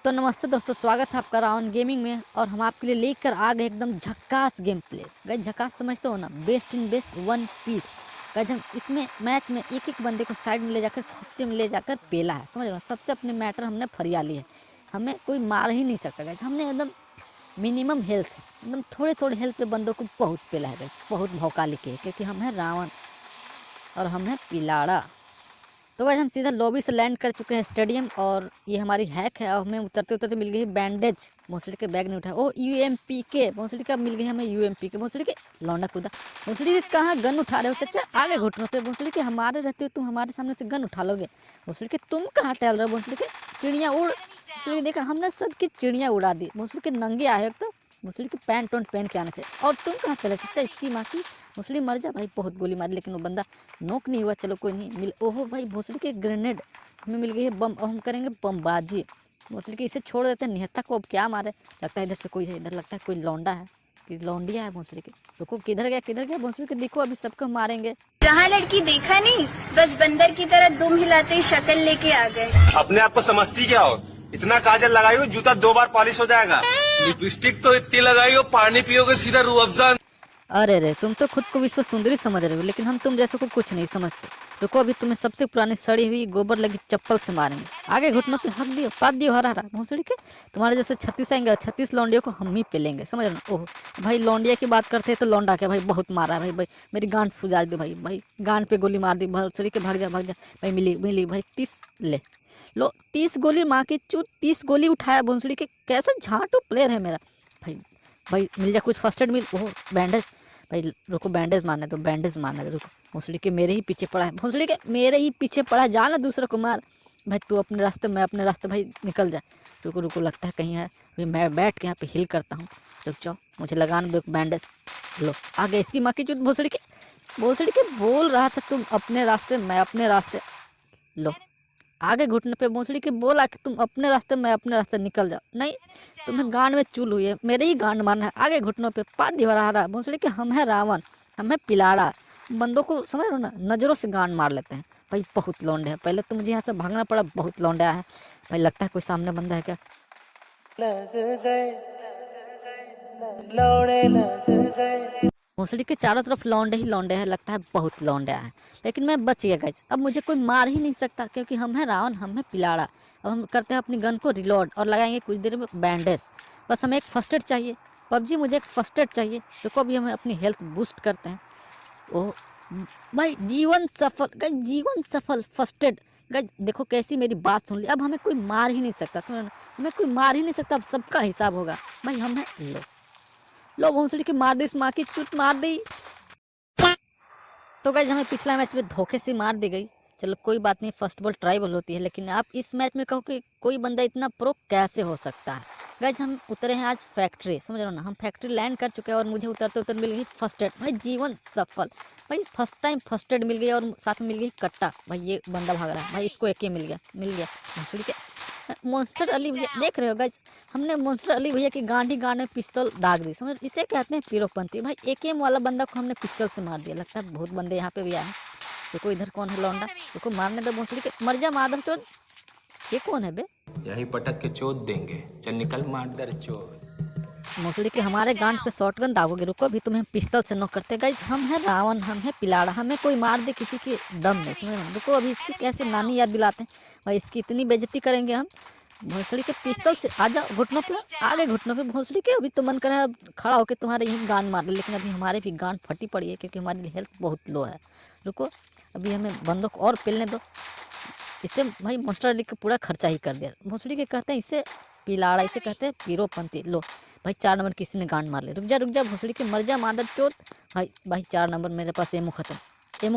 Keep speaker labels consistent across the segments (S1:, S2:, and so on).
S1: तो नमस्ते दोस्तों, स्वागत है आपका रावण गेमिंग में। और हम आपके लिए लेकर आ गए एकदम झक्कास गेम प्ले। गाइस झक्कास समझते हो ना, best in best one piece. Guys हम इसमें मैच में एक एक बंदे को साइड में ले जाकर खुट्टे में ले जाकर पेला है, समझ रहे हो। सबसे अपने मैटर हमने फरिया ली है, हमें कोई मार ही नहीं सकता। गाइस हमने एकदम मिनिमम हेल्थ, एकदम थोड़े थोड़े हेल्थ पे बंदों को बहुत पेला है। गाइस बहुत भौका लिखे है, क्योंकि हम हैं रावण और हम हैं पिलाड़ा। तो गाइस हम सीधा लॉबी से लैंड कर चुके हैं स्टेडियम, और ये हमारी हैक है। और हमें उतरते उतरते मिल गई है बैंडेज। भोसड़ी के बैग नहीं उठाया। ओ यूएमपी के भोसड़ी का मिल गई हमें यूएमपी के। भोसड़ी के लौंडा कूदा। भोसड़ी के कहाँ गन उठा रहे हो चाचा, आगे घुटनों पे। भोसड़ी के हमारे रहते हो तुम, हमारे सामने से गन उठा लोगे। भोसड़ी के तुम कहाँ टहल रहे हो। भोसड़ी के चिड़िया उड़। भोसड़ी के देखा हमने सबकी चिड़िया उड़ा दी। भोसड़ी के नंगे आए हो तो भोसड़ी के पैंट वैंट पहन के आने से। और तुम कहाँ चले चाचा, इसकी माँ की। भोसड़ी मर जा भाई, बहुत गोली मारी लेकिन वो बंदा नोक नहीं हुआ। चलो कोई नहीं मिल। ओहो भाई भोसड़ी के ग्रेनेड हमें मिल गई है बम। अब हम करेंगे बमबाजी। भोसड़ी के इसे छोड़ देते हैं, निहत्था को अब क्या मारे। लगता है इधर से कोई है, इधर लगता है कोई लौंडा है कि लौंडिया है। भोसड़ी के रुको, किधर गया किधर गया। भोसड़ी के देखो अभी सबको मारेंगे।
S2: जहाँ लड़की देखा नहीं, बस बंदर की तरह दुम हिलाते ही शक्ल लेके आ गए।
S3: अपने आप को समझती क्या हो? इतना काजल लगाई हो जूता 2 बार पॉलिश हो जाएगा। लिपस्टिक तो इतनी लगाई हो पानी पियोगे सीधा रूह अफ़ज़ा।
S1: अरे रे, तुम तो खुद को विश्व सुंदरी समझ रहे हो, लेकिन हम तुम जैसे को कुछ नहीं समझते। रुको अभी तुम्हें सबसे पुरानी सड़ी हुई गोबर लगी चप्पल से मारेंगे। आगे घुटनों पे हक दियो, पाद दियो हरा हरा। भोसड़ी के तुम्हारे जैसे 36 आएंगे और 36 लौंडियों को हम ही पेलेंगे, समझ रहे हो। ओह भाई लौंडिया की बात करते हैं तो लौंडा क्या भाई, बहुत मारा है भाई। भाई मेरी गांड फुजा दे भाई। भाई गांड पे गोली मार दी। भोसड़ी के भाग जा भाग जा भाई। मिली मिली भाई 30 ले लो। 30 गोली माँ की चूत, 30 गोली उठाया। भोसड़ी के कैसा झाटू प्लेयर है मेरा भाई। भाई मिल जा कुछ फर्स्ट एड मिल। ओह बैंडेज भाई, रुको बैंडेज मारने दो, बैंडेज मारने दो रुको। भोसड़ी के मेरे ही पीछे पड़ा है। भोसड़ी के मेरे ही पीछे पड़ा है, जाना दूसरे को मार। भाई तू अपने रास्ते, मैं अपने रास्ते, भाई निकल जा। रुको रुको, लगता है कहीं है। भाई मैं बैठ के यहाँ पे हिल करता हूँ। रुक जाओ, मुझे लगाने दो बैंडेज। लो आ गया इसकी माँ की चूत। भोसड़ी के बोल रहा था तुम अपने रास्ते मैं अपने रास्ते। लो आगे घुटने पे भोसड़ी के बोला कि तुम अपने रास्ते मैं अपने रास्ते, निकल जाओ। नहीं, तुम्हें गांड में चूल हुई है, मेरे ही गांड मारना है। आगे घुटनों पे पाद रहा रहा। भोसड़ी के हम है रावण, हम है पिलाड़ा। बंदों को समझ लो ना, नज़रों से गांड मार लेते हैं भाई। बहुत लौंडे हैं। पहले तो मुझे यहाँ से भागना पड़ा, बहुत लौंडा है भाई। लगता है कोई सामने बंदा है क्या।
S4: लग गए लौड़े लग गए।
S1: भोसड़ी के चारों तरफ लौंडे ही लौंडे हैं, लगता है बहुत लौंडे हैं। लेकिन मैं बच गया गाइस, अब मुझे कोई मार ही नहीं सकता, क्योंकि हम हैं रावण, हम हैं पिलाड़ा। अब हम करते हैं अपनी गन को रिलोड और लगाएंगे कुछ देर में बैंडेज। बस हमें एक फर्स्ट एड चाहिए। पबजी मुझे एक फर्स्ट एड चाहिए। देखो अभी हमें अपनी हेल्थ बूस्ट करते हैं। ओह भाई जीवन सफल गाइस, जीवन सफल फर्स्ट एड। गाइस देखो कैसी मेरी बात सुन ली। अब हमें कोई मार ही नहीं सकता, समझ, हमें कोई मार ही नहीं सकता। अब सबका हिसाब होगा भाई। हम हैं लो भोसड़ी की मार दी, इस माँ की चुत मार दी। तो गाइज हमें पिछला मैच में धोखे से मार दी गई। चलो कोई बात नहीं, फर्स्ट बॉल ट्राइबल होती है। लेकिन आप इस मैच में कहो कि कोई बंदा इतना प्रो कैसे हो सकता है। गाइज हम उतरे हैं आज फैक्ट्री, समझ रहे हो ना। हम फैक्ट्री लैंड कर चुके हैं और मुझे उतरते उतर मिल गई फर्स्ट एड। भाई जीवन सफल भाई, फर्स्ट टाइम फर्स्ट एड मिल गई और साथ में मिल गई कट्टा। भाई ये बंदा भाग रहा है भाई, इसको एक ही मिल गया भोसड़ी के। मोन्स्टर अली भैया देख रहे हो गाइज, हमने मोन्स्टर अली भैया की गांड ही गांड में पिस्तौल दाग दी, समझ। इसे कहते हैं पीरोपंथी। भाई एकेएम वाला बंदा को हमने पिस्तौल से मार दिया। लगता है बहुत बंदे यहाँ पे भी आए। देखो इधर कौन है लौंडा, देखो मारने दो भोसड़ी के। मर जा माधव चोद। ये कौन है बे।
S5: यही पटक के चोद देंगे। चल निकल मादर चोद।
S1: भोसड़ी के हमारे गांड पे शॉटगन दागोगे। रुको अभी तुम्हें पिस्तौल से नॉक करते। गाइज हम हैं रावण, हम हैं पिलाड़ा, हमें कोई मार दे किसी के दम नहीं, समझ। रुको अभी इसकी कैसे नानी याद दिलाते हैं भाई। इसकी इतनी बेइज्जती करेंगे हम। भोसड़ी के पिस्तौल से आ जाओ घुटनों पे, आगे घुटनों पे। भोसड़ी के अभी तो मन कर रहा है खड़ा होकर तुम्हारे यही गांड मार ले, लेकिन अभी हमारे भी गांड फटी पड़ी है, क्योंकि हमारी हेल्थ बहुत लो है। रुको अभी हमें बंदों को और पेलने दो। इसे भाई मोस्टर अली का पूरा खर्चा ही कर दिया। भोसड़ी के कहते हैं इसे पिलाड़ा, इसे कहते हैं पीरोपंथी। लो भाई 4 नंबर किसी ने गांड मार ले। रुक जा भोसड़ी के, मर जा मादर चोत। भाई 4 नंबर मेरे पास एमो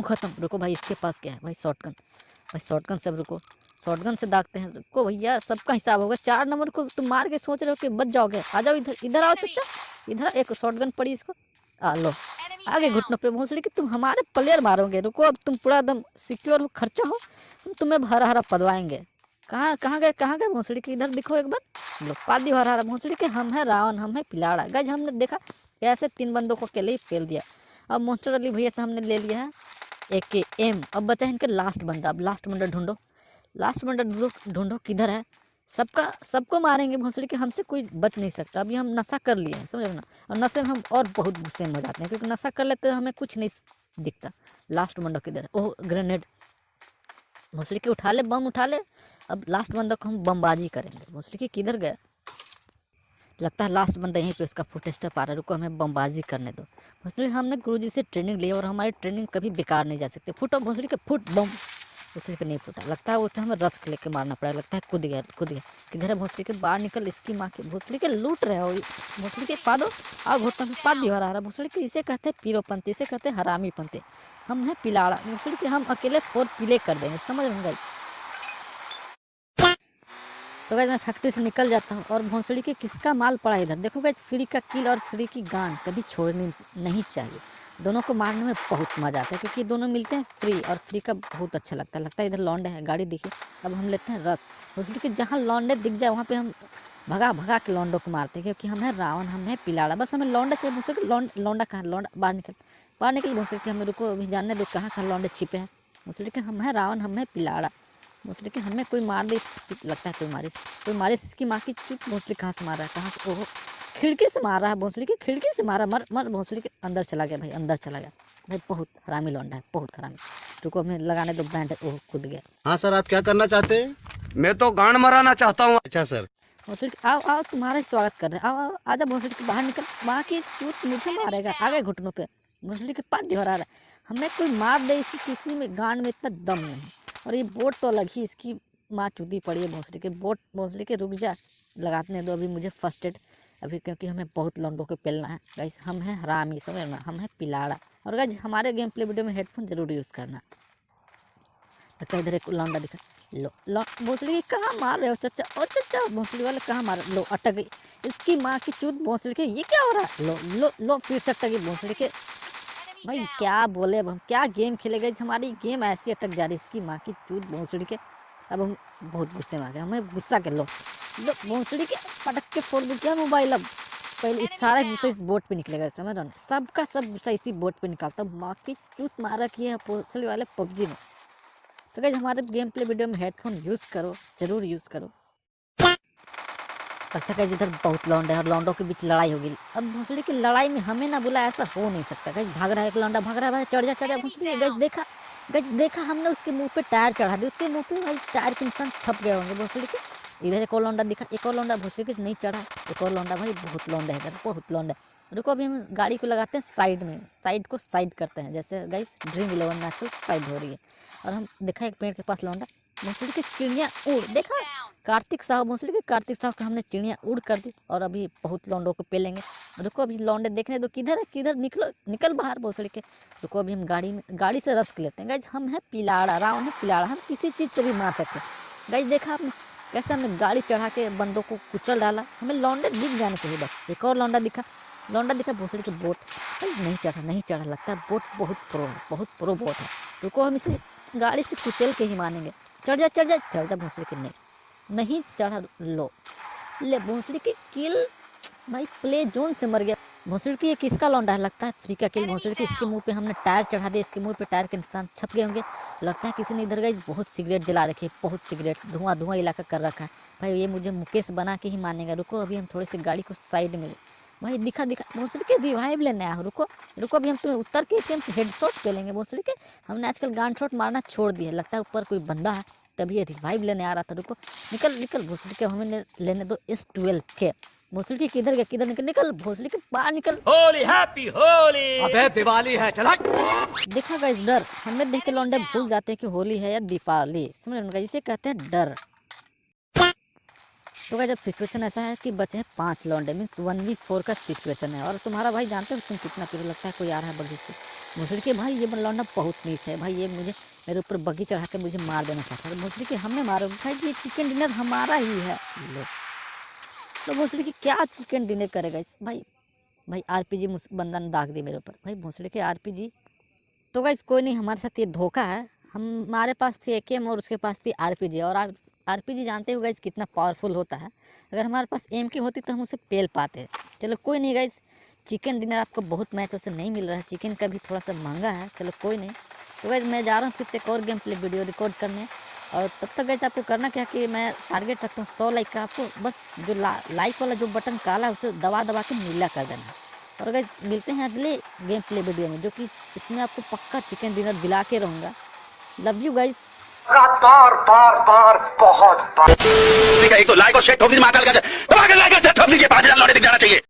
S1: खत्म। रुको भाई इसके पास क्या है भाई, शॉटगन। भाई शॉटगन से, रुको शॉटगन से दागते हैं। रुको भैया सबका हिसाब होगा। 4 नंबर को तुम मार के सोच रहे हो कि बच जाओगे। आ जाओ इधर, इधर आओ चुपचाप, इधर एक शॉटगन पड़ी इसको। लो आगे घुटनों पे। भोसड़ी कि तुम हमारे प्लेयर मारोगे। रुको अब तुम पूरा एकदम सिक्योर हो, खर्चा हो, हम तुम्हें हरा हरा पदवाएंगे। कहाँ गए भोसड़ी के, इधर दिखो एक बार। लो पादी हरा हरा। भोसड़ी के हम है रावण, हम है पिलाड़ा। गाइज हमने देखा कैसे 3 बंदों को अकेले ही फेल दिया। अब मोस्टर अली भैया से हमने ले लिया है AKM। अब बचा है इनके लास्ट बंदा। अब लास्ट बंदा ढूंढो, लास्ट बंदा ढूंढो किधर है। सबको मारेंगे भोसड़ी के, हमसे कोई बच नहीं सकता। अभी हम नशा कर लिए हैं, समझ ना, और नशे में हम और बहुत गुस्से में हो जाते हैं, क्योंकि नशा कर लेते हैं हमें कुछ नहीं दिखता। लास्ट बंदों किधर है? ओह ग्रेनेड, भोसड़ी के उठा ले, बम उठा ले। अब लास्ट बंदों को हम बमबाजी करेंगे। भोसड़ी के किधर गया? लगता है लास्ट बंदा यहीं पे उसका फुट स्टेप आ रहा है। रुको हमें बमबाजी करने दो। भोसड़ी हमने गुरुजी से ट्रेनिंग ली और हमारी ट्रेनिंग कभी बेकार नहीं जा सकती। फुटो भोसड़ी के, फुट बम। भोसड़ी पे नहीं फूटा, लगता है उसे हमें रस्क लेके मारना पड़ेगा। लगता है कूद गया। किधर है भोसड़ी के? बाहर निकल, इसकी माँ के। भोसड़ी के लूट रहे हो भोसड़ी के, पा दो। आओ घुटना पे पा दियो हरा। भोसड़ी के इसे कहते हैं पीरोपंथी, इसे कहते हैं हरामी पंथी। हम हैं पिलाड़ा। भोसड़ी के हम अकेले 4 पीले कर देंगे, समझ रहे? तो गाइस मैं फैक्ट्री से निकल जाता हूँ और भोंसड़ी के किसका माल पड़ा इधर। देखो गाइस, फ्री का किल और फ्री की गांड कभी छोड़नी नहीं चाहिए। दोनों को मारने में बहुत मजा आता है, क्योंकि दोनों मिलते हैं फ्री, और फ्री का बहुत अच्छा लगता है। लगता है इधर लौंडे है, गाड़ी दिखी। अब हम लेते हैं रस। भोंसड़ी के जहाँ लौंडे दिख जाए वहाँ पे हम भगा के लौंडों को मारते हैं, क्योंकि हम हैं रावण, हम हैं पिलाड़ा। बस हमें लौंडा चाहिए। भोंसड़ी के लौंडा कहाँ? लौंडा बाहर निकल भोंसड़ी के। हमें रुको अभी जानने दो कहाँ लौंडे छिपे हैं। भोंसड़ी के हम हैं रावण, हम हैं पिलाड़ा। भोसड़ी के हमें कोई मार दे, लगता है कोई मारे इसकी माँ की चुप। भोसड़ी कहाँ से मार रहा है? कहाँ से? ओहो, खिड़की से मार रहा है। भोसड़ी की खिड़की से मारा। मर भोसड़ी के अंदर चला गया भाई, अंदर चला गया भाई। बहुत हरामी लौंडा है, बहुत हरामी। रुको हमें लगाने दो बैंड। ओह कूद गया।
S6: हाँ सर, आप क्या करना चाहते हैं?
S3: मैं तो गांड मराना चाहता हूँ।
S6: अच्छा सर।
S1: भोसड़ी के आओ तुम्हारा ही स्वागत कर रहे हैं। आओ आजा भोसड़ी के, बाहर निकल। माँ की चूत मुझे मारेगा। आगे घुटनों पे भोसड़ी के पास दिहरा रहा है। हमें कोई मार दे, इसी किसी में गांड में इतना दम नहीं। और ये बोट तो अलग ही, इसकी माँ चूती पड़ी है भोसड़ी के। बोट भोसड़ी के रुक जा, लगाने दो अभी मुझे फर्स्ट एड अभी, क्योंकि हमें बहुत लौंडों को पेलना है गाइस। हम हैं हरामी, समझना, हम हैं पिलाड़ा। और गाइस हमारे गेम प्ले वीडियो में हेडफोन जरूर यूज़ करना। लगता है इधर एक लौंडा दिखा। लो भोसड़ी की कहाँ मार रहे हो चाचा? ओ चाचा, भोसड़ी वाले कहाँ मार? लो अटक गई इसकी माँ की चूत भोसड़ी के। ये क्या हो रहा है? लो फिर से अटक गई भोसड़ी के। भाई क्या बोले, अब हम क्या गेम खेले गए? हमारी गेम ऐसी अटक जा रही है, इसकी माँ की चूत भोसड़ी के। अब हम बहुत गुस्से में आ गए, हमें गुस्सा कर लो भोसड़ी के, पटक के फोड़ दी क्या मोबाइल। अब पहले इस सारा गुस्सा इस बोट पे निकलेगा, समझ रहे हो? सबका सब गुस्सा इसी बोट पे निकालता हूँ। माँ की चूत मार रखी है भोसड़ी वाले पबजी में। तो गाइस हमारे गेम प्ले वीडियो में हेडफोन यूज़ करो, जरूर यूज़ करो। लगता है इधर बहुत लौंडे है और लौंडों के बीच लड़ाई होगी। अब भोसड़ी की लड़ाई में हमें ना बुला, ऐसा हो नहीं सकता। गाइस भाग रहा है एक लौंडा, भाग रहा है भाई। चढ़ जा भोसड़ी। गाइस देखा हमने उसके मुंह पे टायर चढ़ा दिया। उसके मुंह पे भाई टायर के इंसान छप गए होंगे भोसड़ी के। इधर एक और लौंडा दिखा, एक और लौंडा भोसड़ी के नहीं चढ़ा। एक और लौंडा, भाई बहुत लौंडे है इधर, बहुत लौंडे। रुको अभी हम गाड़ी को लगाते हैं साइड में, साइड को साइड करते हैं। जैसे गाइस ड्रीम 11 मैच साइड हो रही है और हम देखा एक पेड़ के पास लौंडा। भोसड़ी की चिड़ियाँ उड़, देखा कार्तिक साहब, भोसड़ी के कार्तिक साहब को हमने चिड़ियाँ उड़ कर दी। और अभी बहुत लौंडों को पेलेंगे। रुको अभी लौंडे देखने दो किधर है, किधर निकल बाहर भोसड़ी के। रुको अभी हम गाड़ी से रस्क लेते हैं। गाइज हम हैं पिलाड़ा, रावण है पिलाड़ा, हम किसी चीज़ से भी मार सकते हैं। गाइज देखा आपने कैसे हमने गाड़ी चढ़ा के बंदों को कुचल डाला। हमें लौंडे दिख जाने चाहिए बस। एक और लौंडा दिखा भोसड़ी के बोट। नहीं चढ़ा लगता है बोट बहुत प्रो बोट है। रुको हम इसे गाड़ी से कुचल के ही मानेंगे। चढ़ जा भोसड़ी के। नहीं चढ़ा। लो ले भोसड़ी की किल भाई, प्ले जोन से मर गया। भोसड़ी की ये किसका लौंडा है? लगता है फ्री का किल भोसड़ी की। इसके मुंह पे हमने टायर चढ़ा दिया, इसके मुंह पे टायर के निशान छप गए होंगे। लगता है किसी ने इधर गई बहुत सिगरेट जला रखी है, बहुत सिगरेट, धुआं इलाका कर रखा है भाई। ये मुझे मुकेश बना के ही मानेगा। रुको अभी हम थोड़ी सी गाड़ी को साइड में भाई दिखा भोसड़ी के रिवाइव लेने आया। रुको अभी हम तुम्हें उतर के हेडशॉट पे लेंगे भोसड़ी के। हमने आजकल गान शॉट मारना छोड़ दिया। लगता है ऊपर कोई बंदा है, तभी ये रिवाइव लेने आ रहा था। रुको निकल भोसड़ी के, हमें लेने दो S12 के। भोसड़ी के किधर गया? निकल भोसड़ी के बाहर निकल।
S5: होली हैप्पी होली।
S3: अबे दिवाली है, चला।
S1: देखा गाइस डर, हमें देख के लौंडे भूल जाते हैं कि होली है या दीपावली, समझ रहे? इसे कहते हैं डर। तो गाइस जब सिचुएशन ऐसा है कि बचे हैं 5 लौंडे, मीन्स 1v4 का सिचुएशन है। और तुम्हारा भाई जानते हो तुम कितना पीछे। लगता है कोई आ रहा है बगी से। भोसड़ी के भाई ये लौंडा बहुत नीच है भाई, ये मुझे मेरे ऊपर बगी चढ़ा के मुझे मार देना चाहता है। भोसड़ी के हमने मारोगे भाई, ये चिकन डिनर हमारा ही है। लो तो भोसड़ी की क्या चिकन डिनर करेगा इस भाई RPG बंदा ने दाग दी मेरे ऊपर भाई। भोसड़ी के RPG। तो गाइस कोई नहीं, हमारे साथ ये धोखा है। हमारे पास थी AKM और उसके पास थी RPG। और RPG जानते हो गाइस कितना पावरफुल होता है। अगर हमारे पास MK होती तो हम उसे पेल पाते। चलो कोई नहीं गाइस, चिकन डिनर आपको बहुत मैचों से नहीं मिल रहा है, चिकन का भी थोड़ा सा महंगा है। चलो कोई नहीं। तो गाइस मैं जा रहा हूँ फिर से एक और गेम प्ले वीडियो रिकॉर्ड करने। और तब तक गाइस आपको करना क्या कि मैं टारगेट रखता हूँ 100 लाइक का। आपको बस जो लाइक वाला जो बटन काला है उसे दबा दबा के नीला कर देना। और गाइस मिलते हैं अगले गेम प्ले वीडियो में, जो कि इसमें आपको पक्का चिकन डिनर दिला के रहूँगा। Love you guys.
S7: बार बार बार बहुत बार। एक तो लाइक और शेयर ठोक दीजिए, 5,000 लाइक और शेयर ठोक दीजिए, 5,000 लौटे दिख जाना चाहिए।